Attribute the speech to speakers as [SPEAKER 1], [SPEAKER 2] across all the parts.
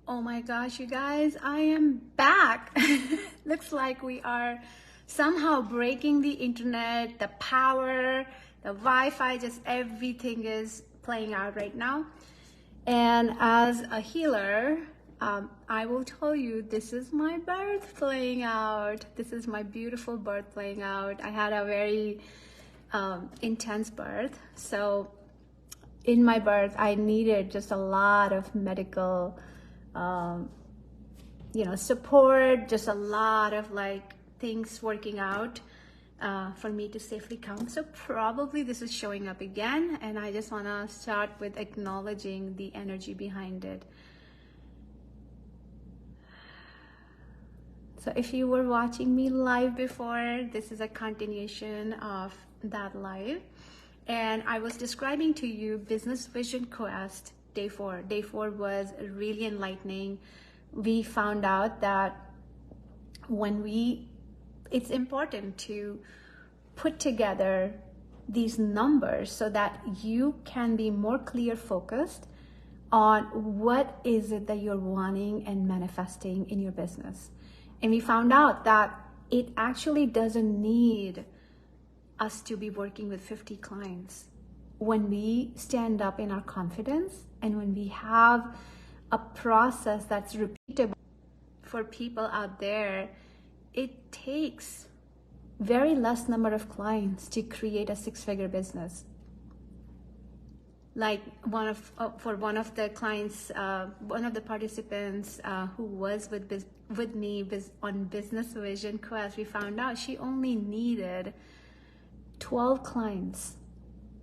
[SPEAKER 1] Oh my gosh, you guys, I am back. Looks like we are somehow breaking the internet, the power, the Wi-Fi, just everything is playing out right now. And as a healer, I will tell you, this is my birth playing out. This is my beautiful birth playing out. I had a very intense birth. So in my birth, I needed just a lot of medical support, just a lot of things working out for me to safely come. So probably this is showing up again, and I just want to start with acknowledging the energy behind it. So if you were watching me live before, this is a continuation of that live. And I was describing to you Business Vision Quest Day 4. Day 4 was really enlightening. We found out that it's important to put together these numbers so that you can be more clear focused on what is it that you're wanting and manifesting in your business. And we found out that it actually doesn't need us to be working with 50 clients. When we stand up in our confidence and when we have a process that's repeatable for people out there, it takes very less number of clients to create a six-figure business. Like one of the clients, one of the participants who was with me on Business Vision Quest, we found out she only needed 12 clients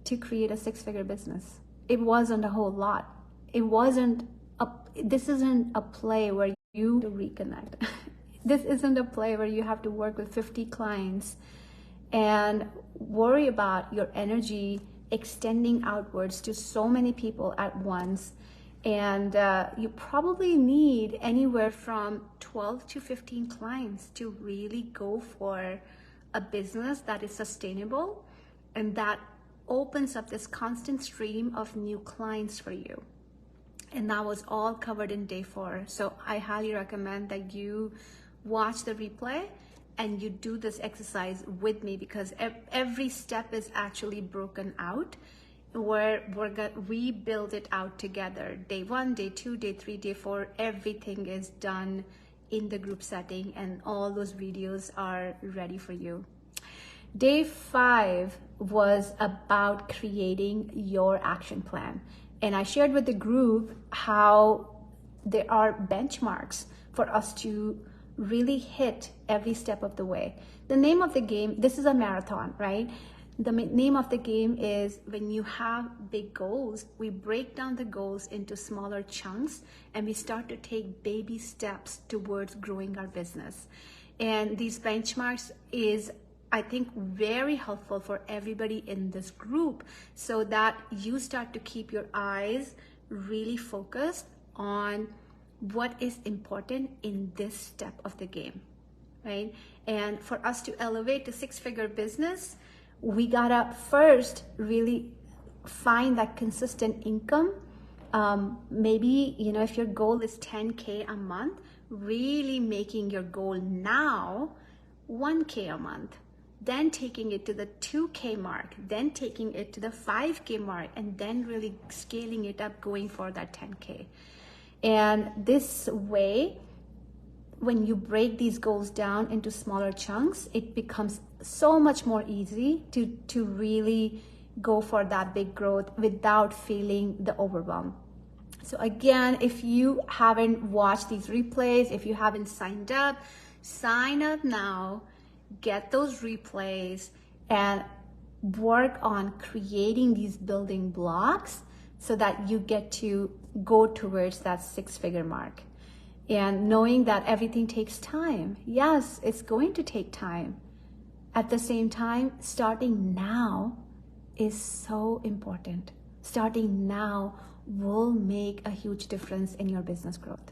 [SPEAKER 1] to create a six-figure business. It wasn't a whole lot. This isn't a play where you reconnect. This isn't a play where you have to work with 50 clients and worry about your energy extending outwards to so many people at once. And you probably need anywhere from 12 to 15 clients to really go for a business that is sustainable and that opens up this constant stream of new clients for you. And that was all covered in Day 4. So I highly recommend that you watch the replay and you do this exercise with me, because every step is actually broken out where we build it out together. Day 1, Day 2, Day 3, Day 4, everything is done in the group setting, and all those videos are ready for you. Day 5 was about creating your action plan. And I shared with the group how there are benchmarks for us to really hit every step of the way. The name of the game, this is a marathon, right? The name of the game is, when you have big goals, we break down the goals into smaller chunks and we start to take baby steps towards growing our business. And these benchmarks is, I think, very helpful for everybody in this group, so that you start to keep your eyes really focused on what is important in this step of the game, right? And for us to elevate to six-figure business, we gotta first really find that consistent income. Maybe, if your goal is 10K a month, really making your goal now 1K a month, then taking it to the 2K mark, then taking it to the 5K mark, and then really scaling it up, going for that 10K. And this way, when you break these goals down into smaller chunks, it becomes so much more easy to really go for that big growth without feeling the overwhelm. So again, if you haven't watched these replays, if you haven't signed up, sign up now, get those replays, and work on creating these building blocks so that you get to go towards that six-figure mark. And knowing that everything takes time. Yes, it's going to take time. At the same time, starting now is so important. Starting now will make a huge difference in your business growth.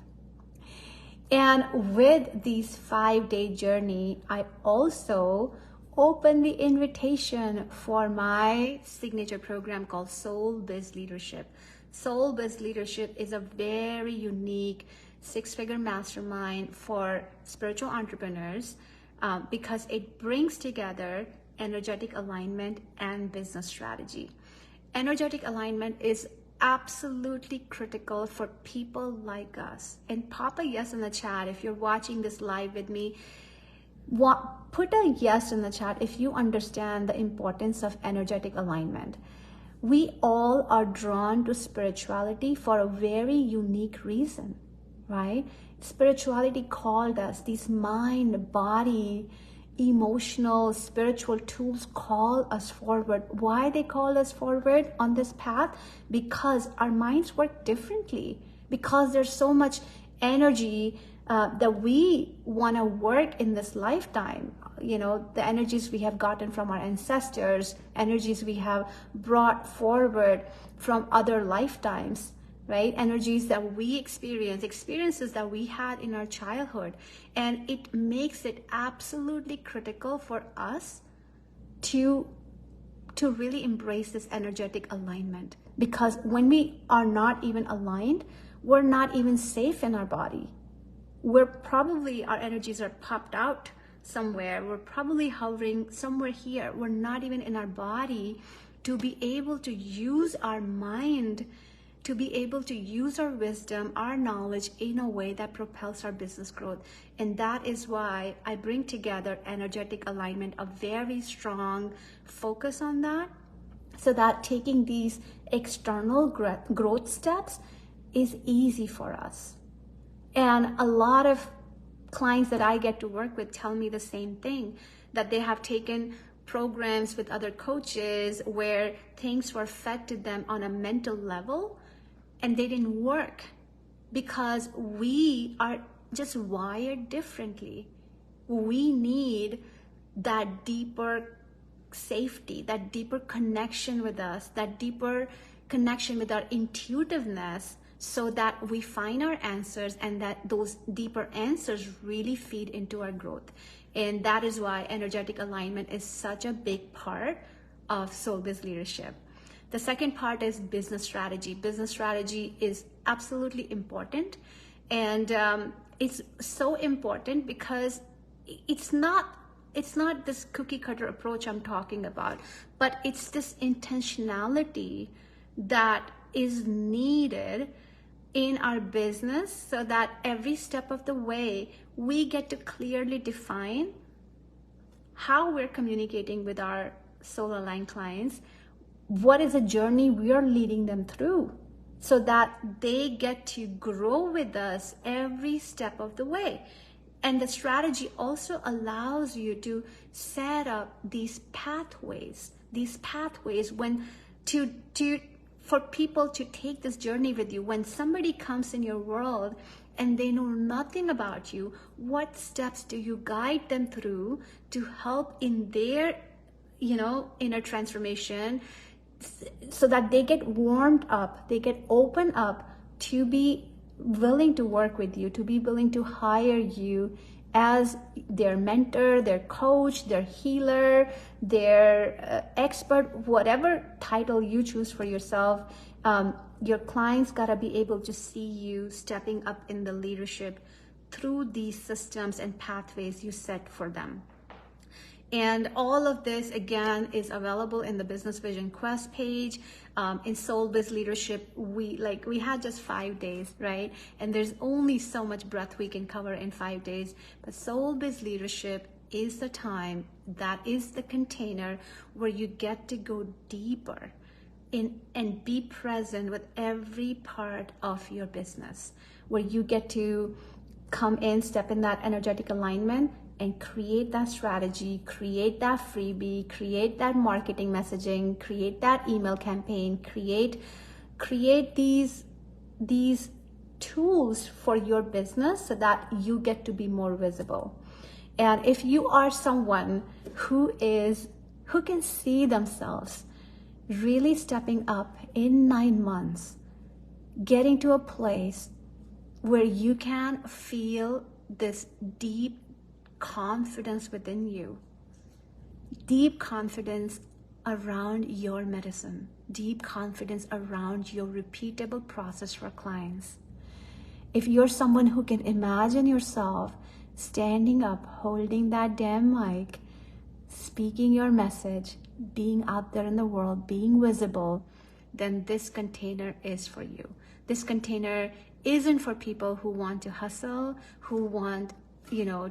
[SPEAKER 1] And with these 5-day journey, I also open the invitation for my signature program called Soul Biz Leadership. Soul Biz Leadership is a very unique six-figure mastermind for spiritual entrepreneurs because it brings together energetic alignment and business strategy. Energetic alignment is absolutely critical for people like us. And pop a yes in the chat if you're watching this live with me. Put a yes in the chat if you understand the importance of energetic alignment. We all are drawn to spirituality for a very unique reason, right? Spirituality called us, these mind, body, emotional, spiritual tools call us forward. Why they call us forward on this path? Because our minds work differently, because there's so much energy that we want to work in this lifetime. You know, the energies we have gotten from our ancestors, energies we have brought forward from other lifetimes, right? Energies that we experience, experiences that we had in our childhood. And it makes it absolutely critical for us to really embrace this energetic alignment. Because when we are not even aligned, we're not even safe in our body. Our energies are popped out somewhere. We're probably hovering somewhere here. We're not even in our body to be able to use our mind, to be able to use our wisdom, our knowledge in a way that propels our business growth. And that is why I bring together energetic alignment, a very strong focus on that, so that taking these external growth steps is easy for us. And a lot of clients that I get to work with tell me the same thing, that they have taken programs with other coaches where things were fed to them on a mental level and they didn't work because we are just wired differently. We need that deeper safety, that deeper connection with us, that deeper connection with our intuitiveness, so that we find our answers and that those deeper answers really feed into our growth. And that is why energetic alignment is such a big part of SoulBiz leadership. The second part is business strategy. Business strategy is absolutely important. And it's so important because it's not this cookie cutter approach I'm talking about, but it's this intentionality that is needed in our business so that every step of the way we get to clearly define how we're communicating with our soul aligned clients, what is a journey we are leading them through, so that they get to grow with us every step of the way. And the strategy also allows you to set up these pathways when for people to take this journey with you. When somebody comes in your world and they know nothing about you, what steps do you guide them through to help in their, inner transformation, so that they get warmed up, they get opened up to be willing to work with you, to be willing to hire you as their mentor, their coach, their healer, their expert, whatever title you choose for yourself. Your clients gotta be able to see you stepping up in the leadership through these systems and pathways you set for them. And all of this, again, is available in the Business Vision Quest page. In SoulBiz Leadership, we had just 5 days, right? And there's only so much breadth we can cover in 5 days. But SoulBiz Leadership is the time, that is the container where you get to go deeper in and be present with every part of your business, where you get to come in, step in that energetic alignment, and create that strategy, create that freebie, create that marketing messaging, create that email campaign, create these tools for your business so that you get to be more visible. And if you are someone who can see themselves really stepping up in 9 months, getting to a place where you can feel this deep confidence within you, deep confidence around your medicine, deep confidence around your repeatable process for clients, If you're someone who can imagine yourself standing up, holding that damn mic, speaking your message, being out there in the world, being visible, then this container is for you. This container isn't for people who want to hustle, who want,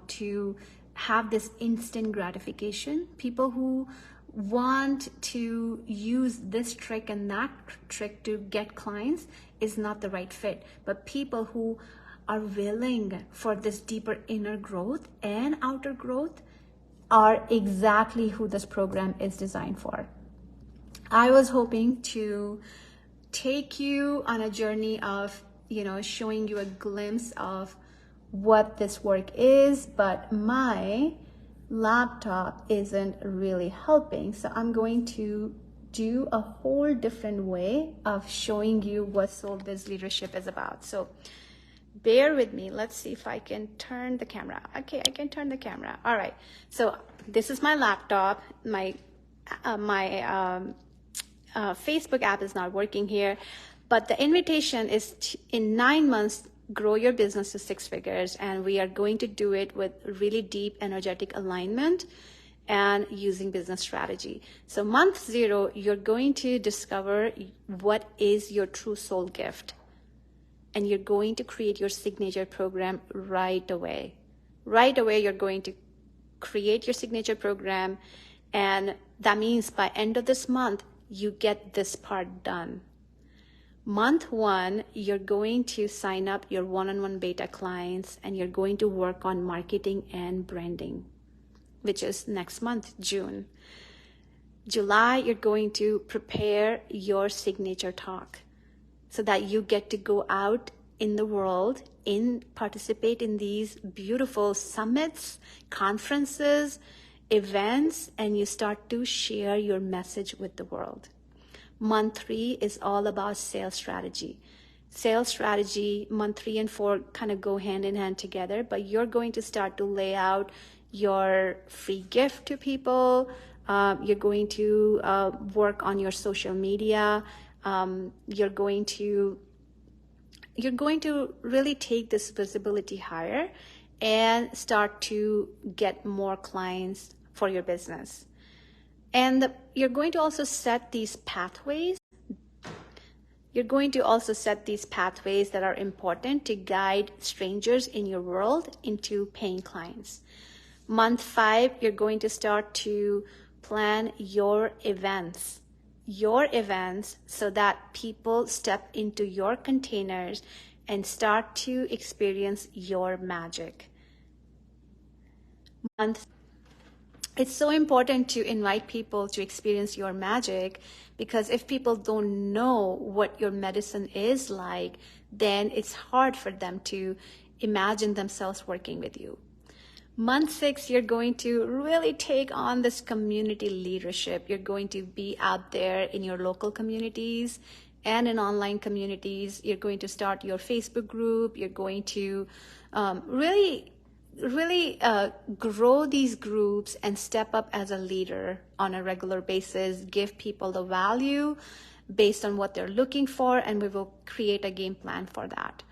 [SPEAKER 1] to have this instant gratification. People who want to use this trick and that trick to get clients is not the right fit. But people who are willing for this deeper inner growth and outer growth are exactly who this program is designed for. I was hoping to take you on a journey of, showing you a glimpse of what this work is, but my laptop isn't really helping. So I'm going to do a whole different way of showing you what Soul Biz Leadership is about. So bear with me. Let's see if I can turn the camera. Okay, I can turn the camera. All right. So this is my laptop. My Facebook app is not working here, but the invitation is in 9 months, grow your business to 6 figures. And we are going to do it with really deep energetic alignment and using business strategy. So month 0, you're going to discover what is your true soul gift. And you're going to create your signature program right away. Right away, you're going to create your signature program. And that means by end of this month, you get this part done. Month 1, you're going to sign up your one-on-one beta clients and you're going to work on marketing and branding, which is next month, June. July, you're going to prepare your signature talk so that you get to go out in the world, participate in these beautiful summits, conferences, events, and you start to share your message with the world. Month 3 is all about sales strategy. Sales strategy, month 3 and 4 kind of go hand in hand together, but you're going to start to lay out your free gift to people. You're going to work on your social media. You're going to really take this visibility higher and start to get more clients for your business. And you're going to also set these pathways. You're going to also set these pathways that are important to guide strangers in your world into paying clients. Month 5, you're going to start to plan your events so that people step into your containers and start to experience your magic. It's so important to invite people to experience your magic, because if people don't know what your medicine is like, then it's hard for them to imagine themselves working with you. Month 6, you're going to really take on this community leadership. You're going to be out there in your local communities and in online communities. You're going to start your Facebook group. You're going to really grow these groups and step up as a leader on a regular basis, give people the value based on what they're looking for, and we will create a game plan for that.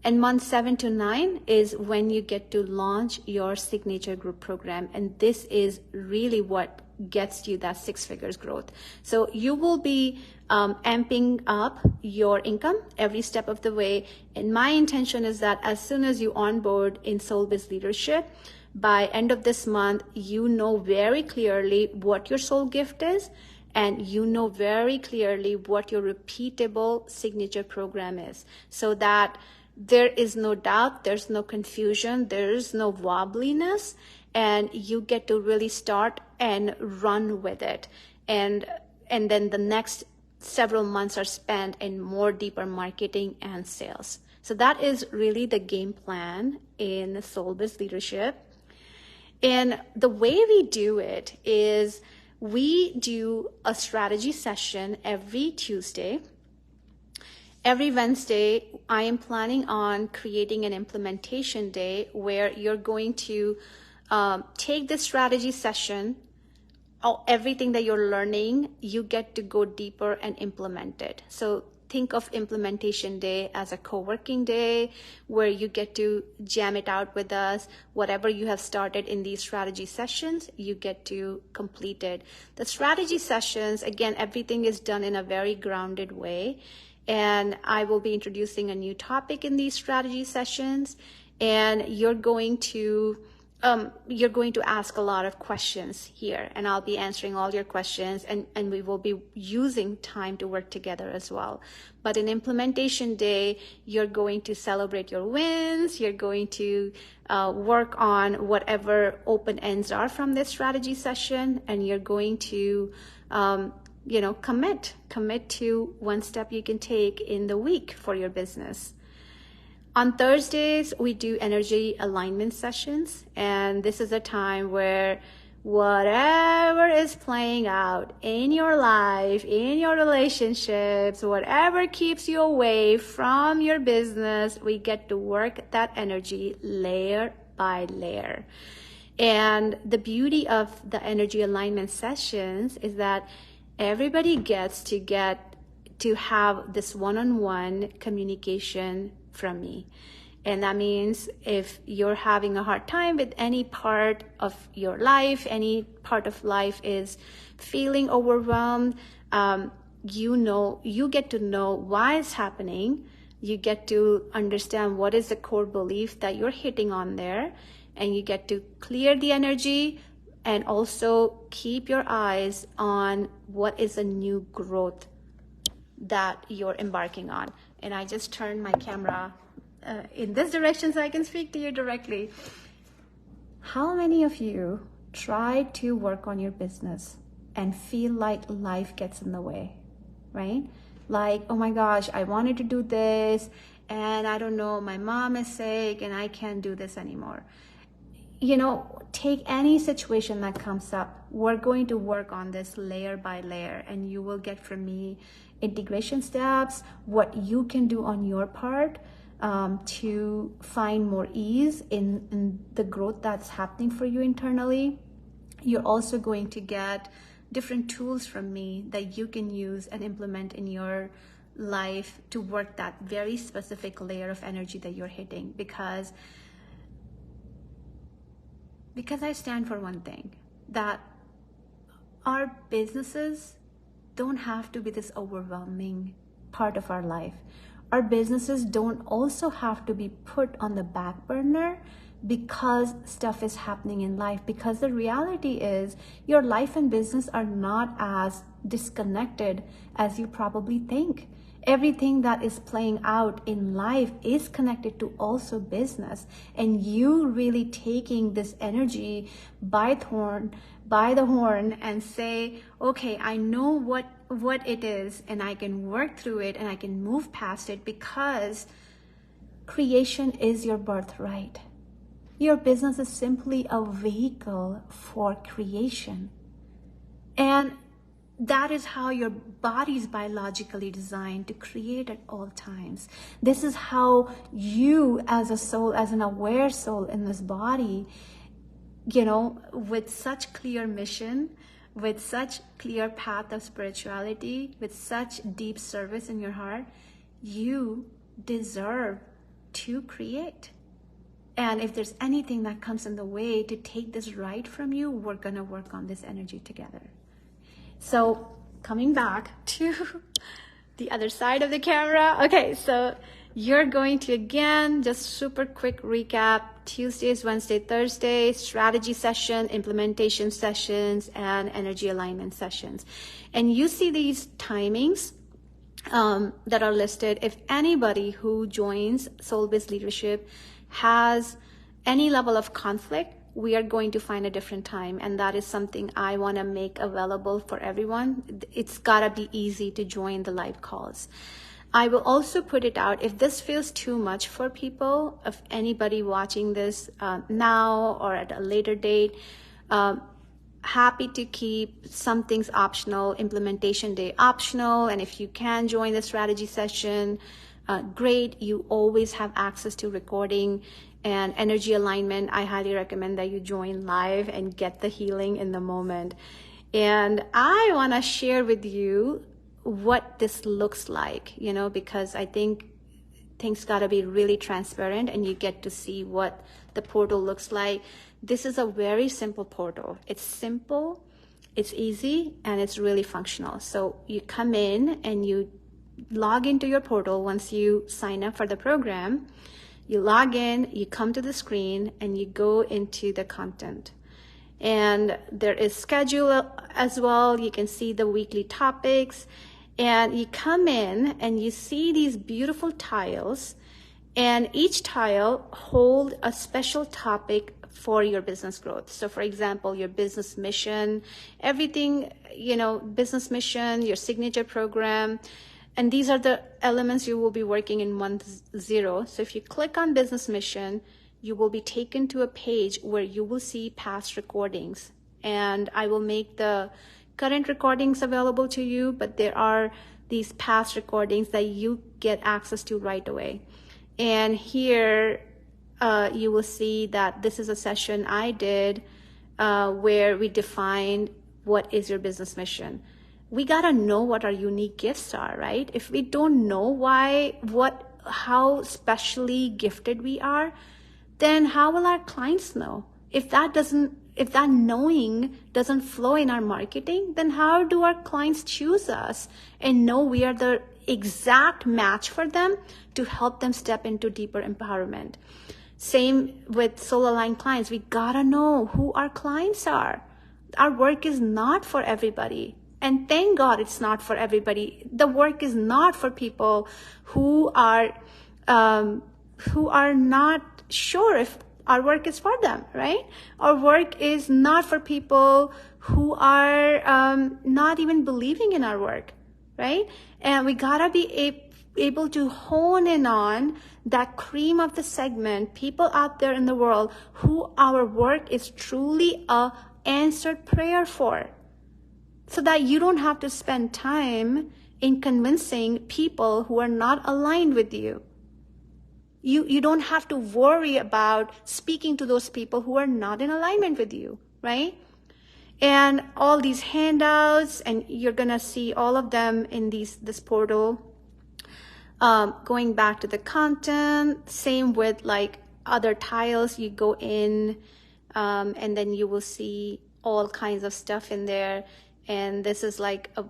[SPEAKER 1] And month 7 to 9 is when you get to launch your signature group program. And this is really what gets you that 6 figures growth. So you will be amping up your income every step of the way. And my intention is that as soon as you onboard in Soul Biz Leadership, by end of this month, you know very clearly what your soul gift is, and you know very clearly what your repeatable signature program is, so that there is no doubt, there's no confusion, there's no wobbliness, and you get to really start and run with it. And then the next several months are spent in more deeper marketing and sales. So that is really the game plan in Soul Biz Leadership. And the way we do it is we do a strategy session every Tuesday. Every Wednesday, I am planning on creating an implementation day where you're going to take the strategy session, everything that you're learning, you get to go deeper and implement it. So think of implementation day as a co-working day where you get to jam it out with us. Whatever you have started in these strategy sessions, you get to complete it. The strategy sessions, again, everything is done in a very grounded way. And I will be introducing a new topic in these strategy sessions. And you're going to ask a lot of questions here, and I'll be answering all your questions, and we will be using time to work together as well. But in implementation day, you're going to celebrate your wins. You're going to work on whatever open ends are from this strategy session, and you're going to commit to one step you can take in the week for your business. On Thursdays, we do energy alignment sessions, and this is a time where whatever is playing out in your life, in your relationships, whatever keeps you away from your business, we get to work that energy layer by layer. And the beauty of the energy alignment sessions is that everybody gets to have this one-on-one communication from me. And that means if you're having a hard time with any part of your life, any part of life is feeling overwhelmed, you get to know why it's happening. You get to understand what is the core belief that you're hitting on there, and you get to clear the energy and also keep your eyes on what is a new growth that you're embarking on. And I just turned my camera in this direction so I can speak to you directly. How many of you try to work on your business and feel like life gets in the way, right? Like, oh my gosh, I wanted to do this, and I don't know, my mom is sick and I can't do this anymore. Take any situation that comes up. We're going to work on this layer by layer, and you will get from me integration steps, what you can do on your part to find more ease in the growth that's happening for you internally. You're also going to get different tools from me that you can use and implement in your life to work that very specific layer of energy that you're hitting, because I stand for one thing, that our businesses don't have to be this overwhelming part of our life. Our businesses don't also have to be put on the back burner because stuff is happening in life, because the reality is your life and business are not as disconnected as you probably think. Everything that is playing out in life is connected to also business, and you really taking this energy by the horn and say, okay, I know what it is, and I can work through it and I can move past it, because creation is your birthright. Your business is simply a vehicle for creation. And that is how your body is biologically designed to create at all times. This is how you as a soul, as an aware soul in this body, with such clear mission, with such clear path of spirituality, with such deep service in your heart, you deserve to create. And if there's anything that comes in the way to take this right from you, we're gonna work on this energy together. So coming back to the other side of the camera. Okay, so you're going to, again, just super quick recap: Tuesdays, Wednesday, Thursday, strategy session, implementation sessions, and energy alignment sessions. And you see these timings that are listed. If anybody who joins SoulBiz Leadership has any level of conflict, we are going to find a different time, and that is something I want to make available for everyone. It's gotta be easy to join the live calls. I will also put it out, if this feels too much for people, if anybody watching this now or at a later date, happy to keep some things optional, implementation day optional, and if you can join the strategy session, great. You always have access to recording. And energy alignment, I highly recommend that you join live and get the healing in the moment. And I want to share with you what this looks like, because I think things got to be really transparent and you get to see what the portal looks like. This is a very simple portal. It's simple, it's easy, and it's really functional. So you come in and you log into your portal once you sign up for the program. You log in, you come to the screen, and you go into the content. And there is schedule as well. You can see the weekly topics. And you come in and you see these beautiful tiles, and each tile hold a special topic for your business growth. So for example, your business mission, everything, business mission, your signature program, and these are the elements you will be working in month 0. So if you click on business mission, you will be taken to a page where you will see past recordings, and I will make the current recordings available to you, but there are these past recordings that you get access to right away. And here you will see that this is a session I did where we defined what is your business mission. We gotta know what our unique gifts are, right? If we don't know how specially gifted we are, then how will our clients know? If that knowing doesn't flow in our marketing, then how do our clients choose us and know we are the exact match for them to help them step into deeper empowerment? Same with soul aligned clients. We gotta know who our clients are. Our work is not for everybody. And thank God it's not for everybody. The work is not for people who are not sure if our work is for them, right? Our work is not for people who are not even believing in our work, right? And we gotta be able to hone in on that cream of the segment, people out there in the world who our work is truly a answered prayer for, so that you don't have to spend time in convincing people who are not aligned with you. You don't have to worry about speaking to those people who are not in alignment with you, right? And all these handouts, and you're gonna see all of them in this portal. Going back to the content, same with like other tiles, you go in and then you will see all kinds of stuff in there. And this is like a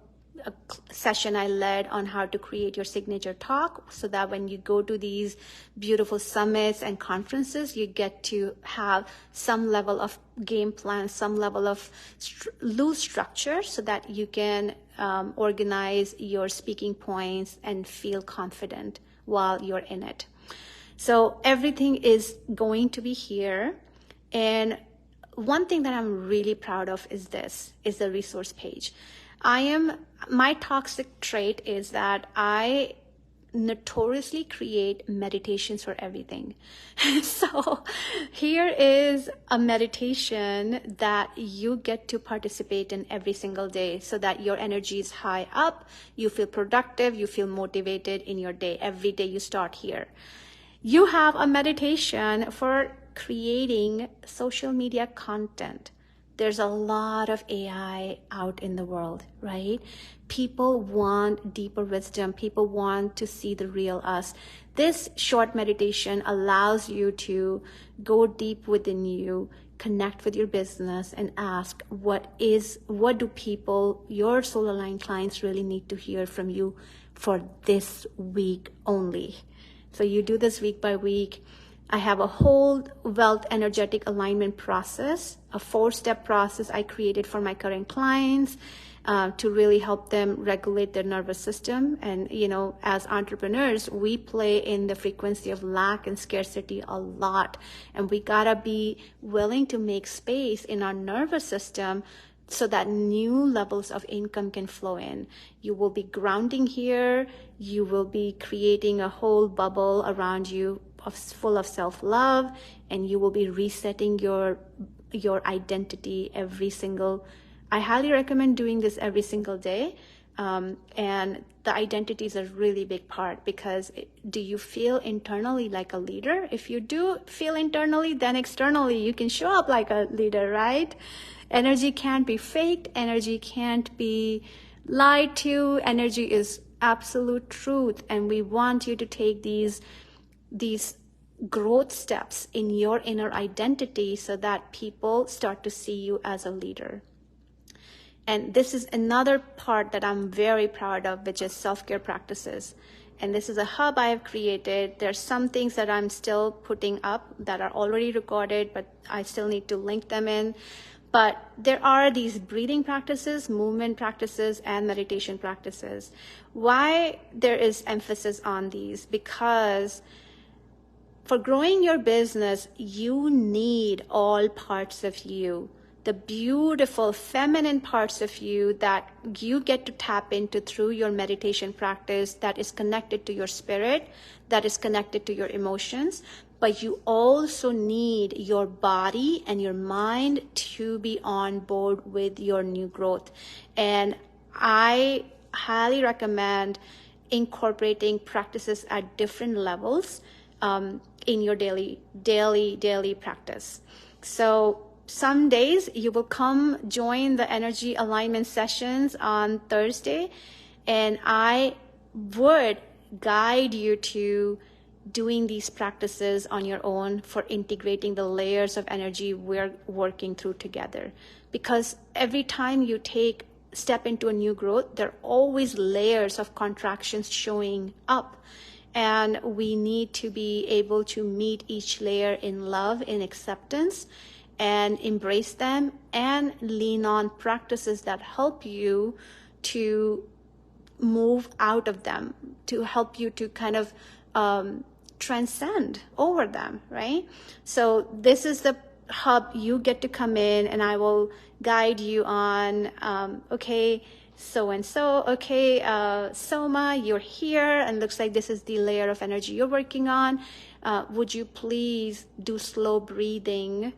[SPEAKER 1] session I led on how to create your signature talk, so that when you go to these beautiful summits and conferences, you get to have some level of game plan, some level of loose structure, so that you can organize your speaking points and feel confident while you're in it. So everything is going to be here. And one thing that I'm really proud of is the resource page. My toxic trait is that I notoriously create meditations for everything. So here is a meditation that you get to participate in every single day, so that your energy is high up, you feel productive, you feel motivated in your day. Every day you start here. You have a meditation for creating social media content. There's a lot of AI out in the world, right? People want deeper wisdom. People want to see the real us. This short meditation allows you to go deep within you, connect with your business, and ask what do people, your soul aligned clients, really need to hear from you for this week only. So you do this week by week. I have a whole wealth energetic alignment process, a 4-step process I created for my current clients to really help them regulate their nervous system. And, as entrepreneurs, we play in the frequency of lack and scarcity a lot. And we gotta be willing to make space in our nervous system so that new levels of income can flow in. You will be grounding here. You will be creating a whole bubble around you full of self-love, and you will be resetting your identity I highly recommend doing this every single day. And the identity is a really big part, because do you feel internally like a leader? If you do feel internally, then externally you can show up like a leader, right? Energy can't be faked. Energy can't be lie to. Energy is absolute truth, and we want you to take these growth steps in your inner identity so that people start to see you as a leader. And this is another part that I'm very proud of, which is self-care practices. And this is a hub I have created. There's some things that I'm still putting up that are already recorded, but I still need to link them in. But there are these breathing practices, movement practices, and meditation practices. Why there is emphasis on these? Because for growing your business, you need all parts of you. The beautiful feminine parts of you that you get to tap into through your meditation practice, that is connected to your spirit, that is connected to your emotions. But you also need your body and your mind to be on board with your new growth. And I highly recommend incorporating practices at different levels in your daily practice. So some days you will come join the energy alignment sessions on Thursday, and I would guide you to doing these practices on your own for integrating the layers of energy we're working through together. Because every time you step into a new growth, there are always layers of contractions showing up. And we need to be able to meet each layer in love, in acceptance, and embrace them and lean on practices that help you to move out of them, to help you to kind of transcend over them, right? So this is the hub. You get to come in and I will guide you on, okay, so-and-so, okay, Soma, you're here, and looks like this is the layer of energy you're working on. Would you please do slow breathing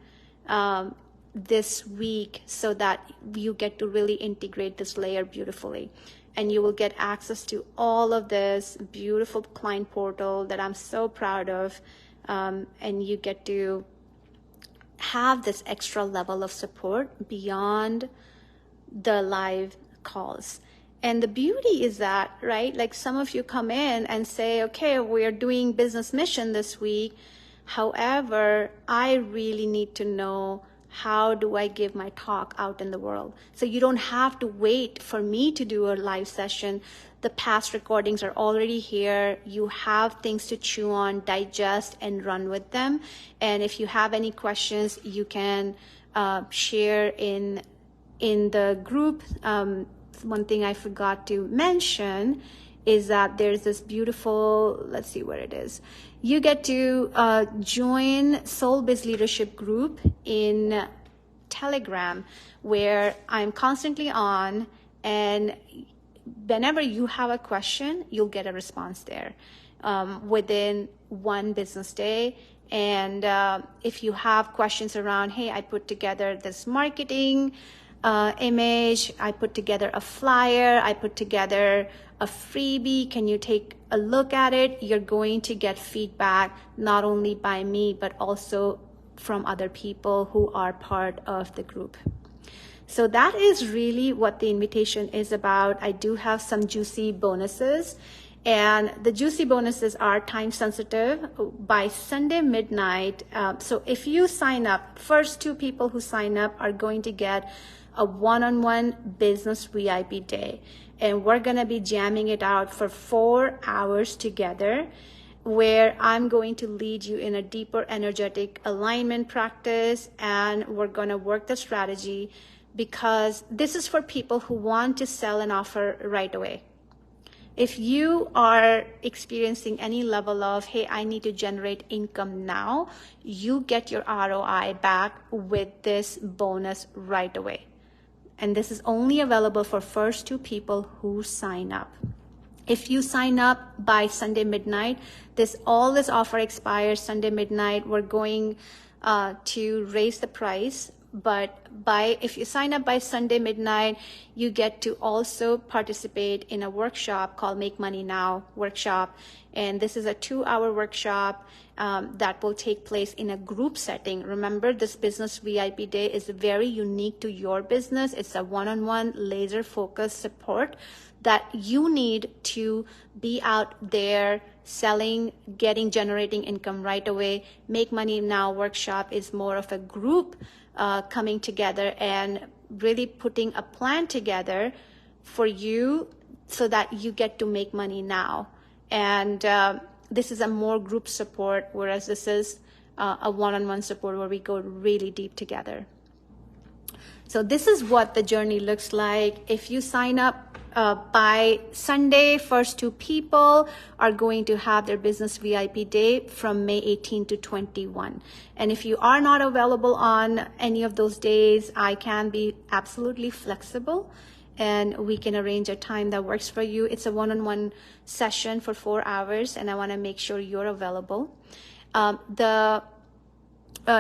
[SPEAKER 1] this week so that you get to really integrate this layer beautifully? And you will get access to all of this beautiful client portal that I'm so proud of. And you get to have this extra level of support beyond the live calls. And the beauty is that, right, like some of you come in and say, okay, we're doing business mission this week. However, I really need to know, how do I give my talk out in the world? So you don't have to wait for me to do a live session. The past recordings are already here. You have things to chew on, digest, and run with them. And if you have any questions, you can share in the group. One thing I forgot to mention is that there's this beautiful, let's see where it is. You get to join Soul Biz Leadership Group in Telegram, where I'm constantly on, and whenever you have a question, you'll get a response there within one business day. And if you have questions around, hey, I put together this marketing image, I put together a flyer, I put together a freebie, can you take a look at it? You're going to get feedback not only by me, but also from other people who are part of the group. So that is really what the invitation is about. I do have some juicy bonuses, and the juicy bonuses are time sensitive by Sunday midnight. So if you sign up, first 2 people who sign up are going to get a one-on-one business VIP day. And we're going to be jamming it out for 4 hours together, where I'm going to lead you in a deeper energetic alignment practice, and we're going to work the strategy, because this is for people who want to sell an offer right away. If you are experiencing any level of, hey, I need to generate income now, you get your ROI back with this bonus right away. And this is only available for first 2 people who sign up. If you sign up by Sunday midnight, all this offer expires Sunday midnight. We're going to raise the price but if you sign up by Sunday midnight, you get to also participate in a workshop called Make Money Now workshop. And this is a 2-hour workshop that will take place in a group setting. Remember, this business VIP day is very unique to your business. It's a one-on-one laser focused support that you need to be out there selling, generating income right away. Make Money Now workshop is more of a group coming together and really putting a plan together for you so that you get to make money now. And this is a more group support, whereas this is a one-on-one support where we go really deep together. So this is what the journey looks like. If you sign up by Sunday, first 2 people are going to have their business VIP day from May 18 to 21. And if you are not available on any of those days, I can be absolutely flexible and we can arrange a time that works for you. It's a one-on-one session for 4 hours, and I want to make sure you're available.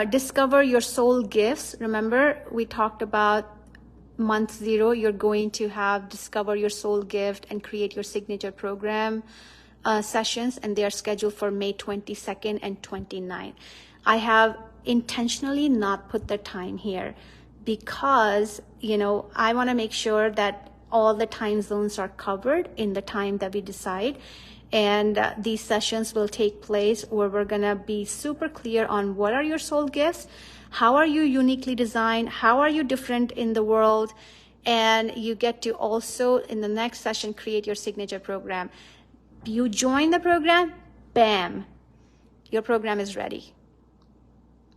[SPEAKER 1] Discover your soul gifts. Remember, we talked about month 0, you're going to have Discover Your Soul Gift and Create Your Signature Program sessions, and they are scheduled for May 22nd and 29th. I have intentionally not put the time here because, I want to make sure that all the time zones are covered in the time that we decide. And these sessions will take place where we're going to be super clear on what are your soul gifts, how are you uniquely designed, how are you different in the world, and you get to also, in the next session, create your signature program. You join the program, bam, your program is ready.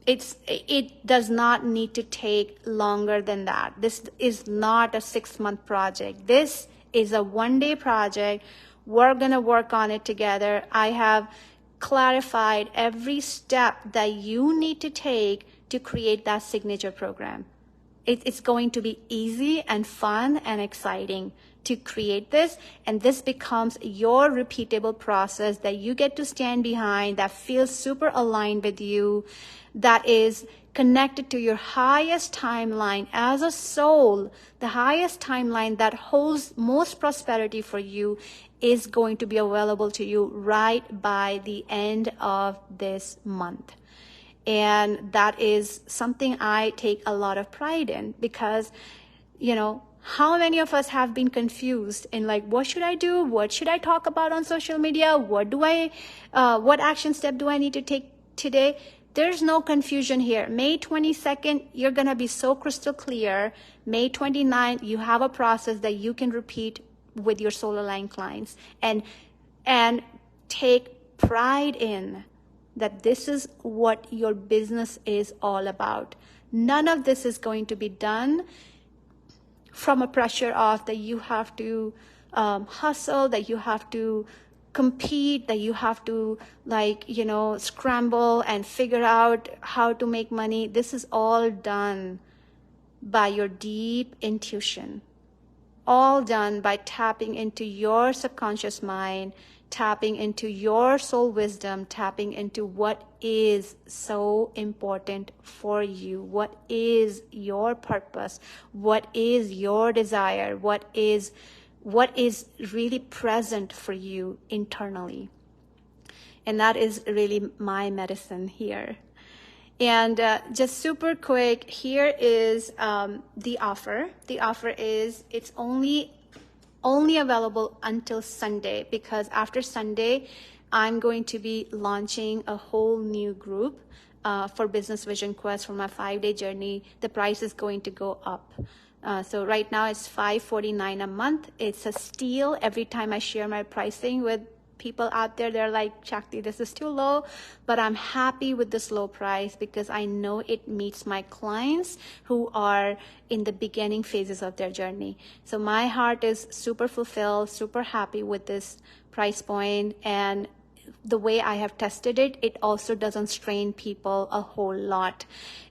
[SPEAKER 1] It does not need to take longer than that. This is not a 6-month project. This is a 1-day project. We're going to work on it together. I have clarified every step that you need to take to create that signature program. It's going to be easy and fun and exciting to create this, and this becomes your repeatable process that you get to stand behind, that feels super aligned with you, that is connected to your highest timeline as a soul. The highest timeline that holds most prosperity for you is going to be available to you right by the end of this month. And that is something I take a lot of pride in because, how many of us have been confused in like, what should I do? What should I talk about on social media? What action step do I need to take today? There's no confusion here. May 22nd, you're going to be so crystal clear. May 29th, you have a process that you can repeat with your soul aligned clients and take pride in that this is what your business is all about. None of this is going to be done from a pressure of that you have to hustle, that you have to compete, that you have to scramble and figure out how to make money. This is all done by your deep intuition, all done by tapping into your subconscious mind, tapping into your soul wisdom, tapping into what is so important for you, what is your purpose, what is your desire, what is really present for you internally. And that is really my medicine here. And just super quick, here is the offer. The offer is, it's only available until Sunday, because after Sunday, I'm going to be launching a whole new group for Business Vision Quest for my 5-day journey. The price is going to go up. So right now it's $549 a month. It's a steal. Every time I share my pricing with people out there, they're like, Shakti, this is too low, but I'm happy with this low price because I know it meets my clients who are in the beginning phases of their journey. So my heart is super fulfilled, super happy with this price point, and the way I have tested it, it also doesn't strain people a whole lot.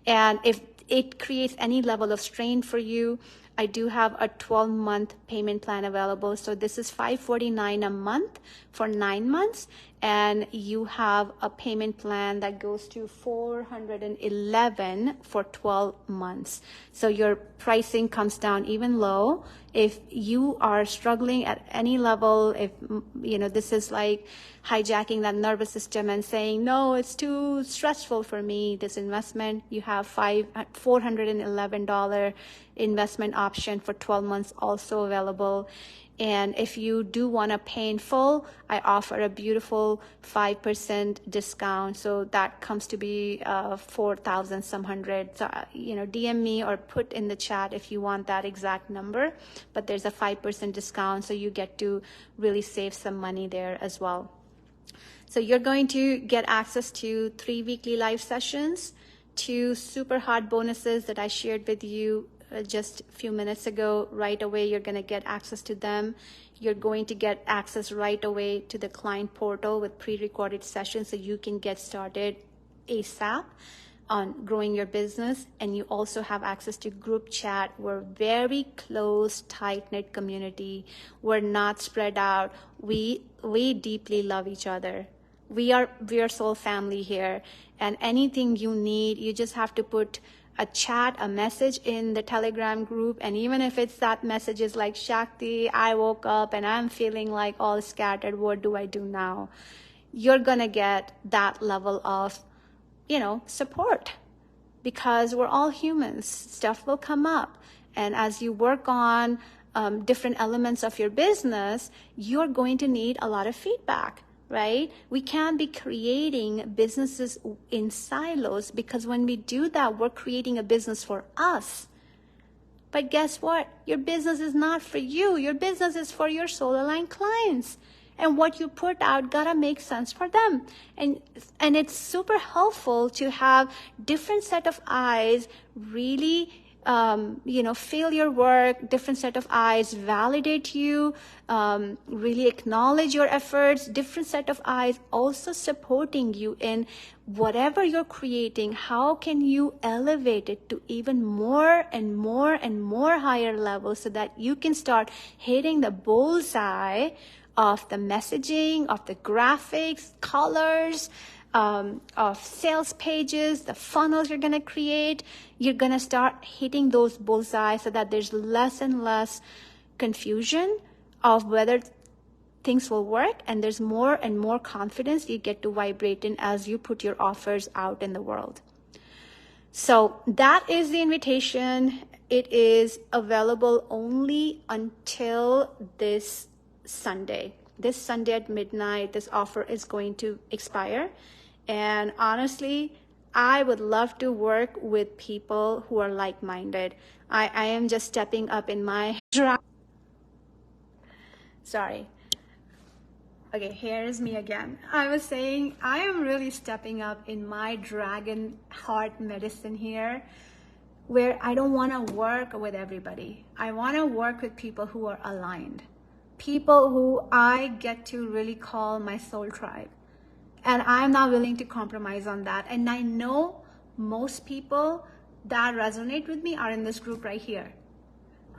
[SPEAKER 1] And if it creates any level of strain for you, I do have a 12-month payment plan available. So this is $549 a month for 9 months. and you have a payment plan that goes to $411 for 12 months. So your pricing comes down even low. If you are struggling at any level, if this is like hijacking that nervous system and saying, no, it's too stressful for me, this investment, you have $411 investment option for 12 months also available. And if you do want to pay in full, I offer a beautiful 5% discount. So that comes to be 4,000 some hundred. So, DM me or put in the chat if you want that exact number. But there's a 5% discount, so you get to really save some money there as well. So you're going to get access to 3 weekly live sessions, 2 super hot bonuses that I shared with you just a few minutes ago. Right away, you're going to get access to them. You're going to get access right away to the client portal with pre-recorded sessions so you can get started ASAP on growing your business. And you also have access to group chat. We're very close, tight-knit community. We're not spread out. We deeply love each other. We are soul family here. And anything you need, you just have to put a chat, a message in the Telegram group. And even if it's that message is like, Shakti, I woke up and I'm feeling like all scattered. What do I do now? You're going to get that level of, support, because we're all humans. Stuff will come up. And as you work on different elements of your business, you're going to need a lot of feedback. Right? We can't be creating businesses in silos, because when we do that, we're creating a business for us. But guess what? Your business is not for you. Your business is for your soul aligned clients. And what you put out gotta make sense for them. And it's super helpful to have different set of eyes really feel your work, different set of eyes validate you, really acknowledge your efforts, different set of eyes also supporting you in whatever you're creating. How can you elevate it to even more and more and more higher levels so that you can start hitting the bullseye of the messaging, of the graphics, colors, of sales pages, the funnels you're going to create. You're going to start hitting those bullseyes so that there's less and less confusion of whether things will work, and there's more and more confidence you get to vibrate in as you put your offers out in the world. So that is the invitation. It is available only until this Sunday. This Sunday at midnight, this offer is going to expire. And honestly, I would love to work with people who are like-minded. I am just stepping up in my... Sorry. Okay, here's me again. I was saying I am really stepping up in my dragon heart medicine here, where I don't want to work with everybody. I want to work with people who are aligned. People who I get to really call my soul tribe. And I'm not willing to compromise on that. And I know most people that resonate with me are in this group right here.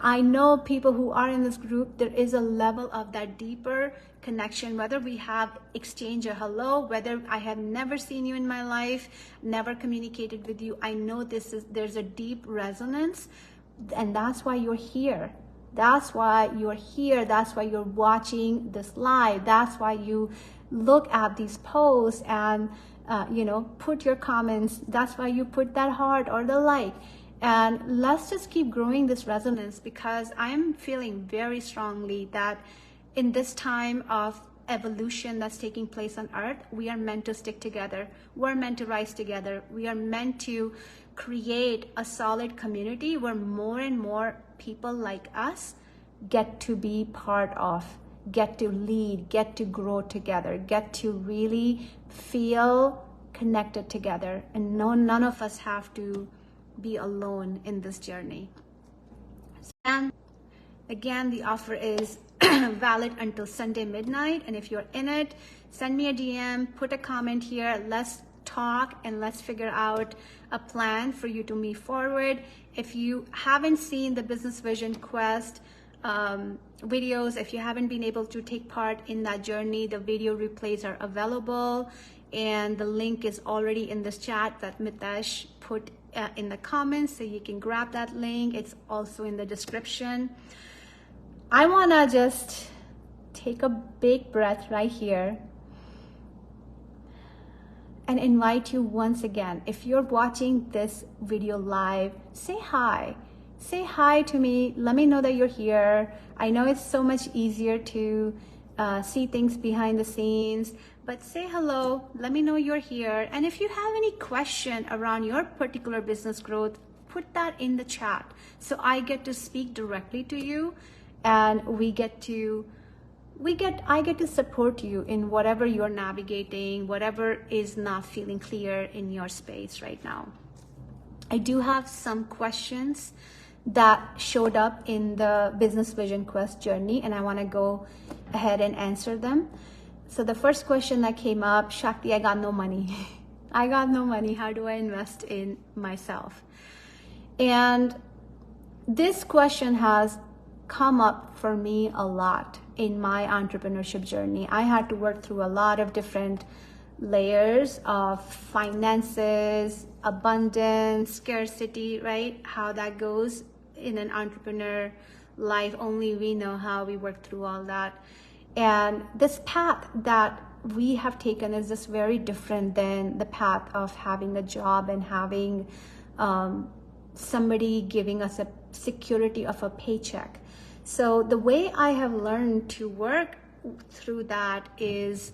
[SPEAKER 1] I know people who are in this group, there is a level of that deeper connection, whether we have exchanged a hello, whether I have never seen you in my life, never communicated with you. I know there's a deep resonance, and that's why you're here. That's why you're here. That's why you're watching this live. That's why you look at these posts and, put your comments. That's why you put that heart or the like. And let's just keep growing this resonance, because I'm feeling very strongly that in this time of evolution that's taking place on earth, we are meant to stick together. We're meant to rise together. We are meant to create a solid community where more and more people like us get to be part of, get to lead, get to grow together, get to really feel connected together. And none of us have to be alone in this journey. And again, the offer is valid until Sunday midnight. And if you're in it, send me a DM, put a comment here. Let's talk and let's figure out a plan for you to move forward. If you haven't seen the Business Vision Quest, videos. If you haven't been able to take part in that journey, the video replays are available, and the link is already in this chat that Mitesh put in the comments, so you can grab that link. It's also in the description. I want to just take a big breath right here and invite you once again, if you're watching this video live, say hi. Say hi to me. Let me know that you're here. I know it's so much easier to see things behind the scenes, but say hello. Let me know you're here. And if you have any question around your particular business growth, put that in the chat so I get to speak directly to you, and I get to support you in whatever you're navigating, whatever is not feeling clear in your space right now. I do have some questions that showed up in the Business Vision Quest journey, and I want to go ahead and answer them. So the first question that came up, Shakti, I got no money. I got no money. How do I invest in myself? And this question has come up for me a lot in my entrepreneurship journey. I had to work through a lot of different layers of finances, abundance, scarcity, right? How that goes in an entrepreneur life. Only we know how we work through all that. And this path that we have taken is just very different than the path of having a job and having somebody giving us a security of a paycheck. So the way I have learned to work through that is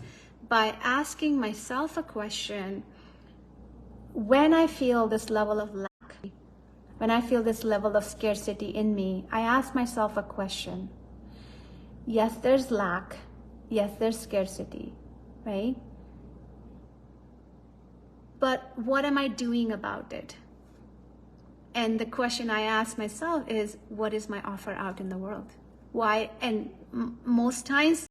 [SPEAKER 1] by asking myself a question. When I feel this level of lack, when I feel this level of scarcity in me, I ask myself a question. Yes, there's lack. Yes, there's scarcity, right? But what am I doing about it? And the question I ask myself is, what is my offer out in the world? Why? And most times